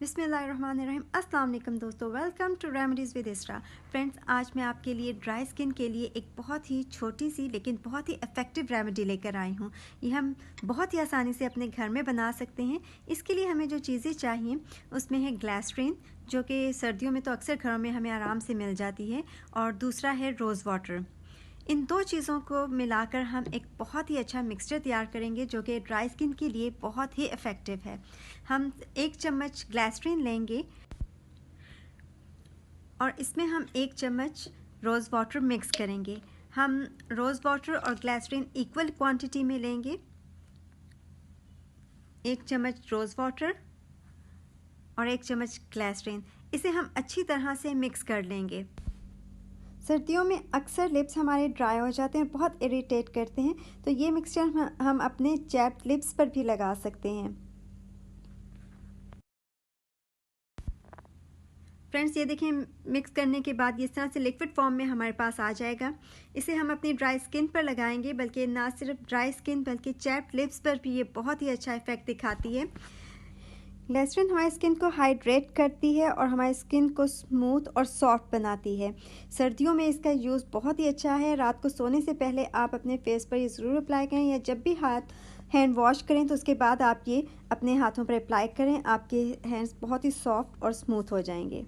बिस्मिल्लाहिर्रहमानिर्रहीम। अस्सलाम वालेकुम दोस्तों, वेलकम टू रेमेडीज़ विद इसरा। फ्रेंड्स, आज मैं आपके लिए ड्राई स्किन के लिए एक बहुत ही छोटी सी लेकिन बहुत ही इफ़ेक्टिव रेमेडी लेकर आई हूँ। ये हम बहुत ही आसानी से अपने घर में बना सकते हैं। इसके लिए हमें जो चीज़ें चाहिए उसमें है ग्लिसरीन, जो कि सर्दियों में तो अक्सर घरों में हमें आराम से मिल जाती है, और दूसरा है रोज़ वाटर। इन दो चीज़ों को मिलाकर हम एक बहुत ही अच्छा मिक्सचर तैयार करेंगे जो कि ड्राई स्किन के लिए बहुत ही इफ़ेक्टिव है। हम 1 चम्मच ग्लिसरीन लेंगे और इसमें हम 1 चम्मच रोज़ वाटर मिक्स करेंगे। हम रोज़ वाटर और ग्लिसरीन इक्वल क्वांटिटी में लेंगे। 1 चम्मच रोज़ वाटर और 1 चम्मच ग्लिसरीन, इसे हम अच्छी तरह से मिक्स कर लेंगे। सर्दियों में अक्सर लिप्स हमारे ड्राई हो जाते हैं, बहुत इरिटेट करते हैं, तो ये मिक्सचर हम अपने चैप्ड लिप्स पर भी लगा सकते हैं। फ्रेंड्स, ये देखें, मिक्स करने के बाद ये इस तरह से लिक्विड फॉर्म में हमारे पास आ जाएगा। इसे हम अपनी ड्राई स्किन पर लगाएंगे, बल्कि ना सिर्फ ड्राई स्किन बल्कि चैप्ड लिप्स पर भी ये बहुत ही अच्छा इफेक्ट दिखाती है। ग्लिसरीन हमारी स्किन को हाइड्रेट करती है और हमारी स्किन को स्मूथ और सॉफ्ट बनाती है। सर्दियों में इसका यूज़ बहुत ही अच्छा है। रात को सोने से पहले आप अपने फेस पर ये ज़रूर अप्लाई करें, या जब भी हैंड वॉश करें तो उसके बाद आप ये अपने हाथों पर अप्लाई करें। आपके हैंड्स बहुत ही सॉफ्ट और स्मूथ हो जाएंगे।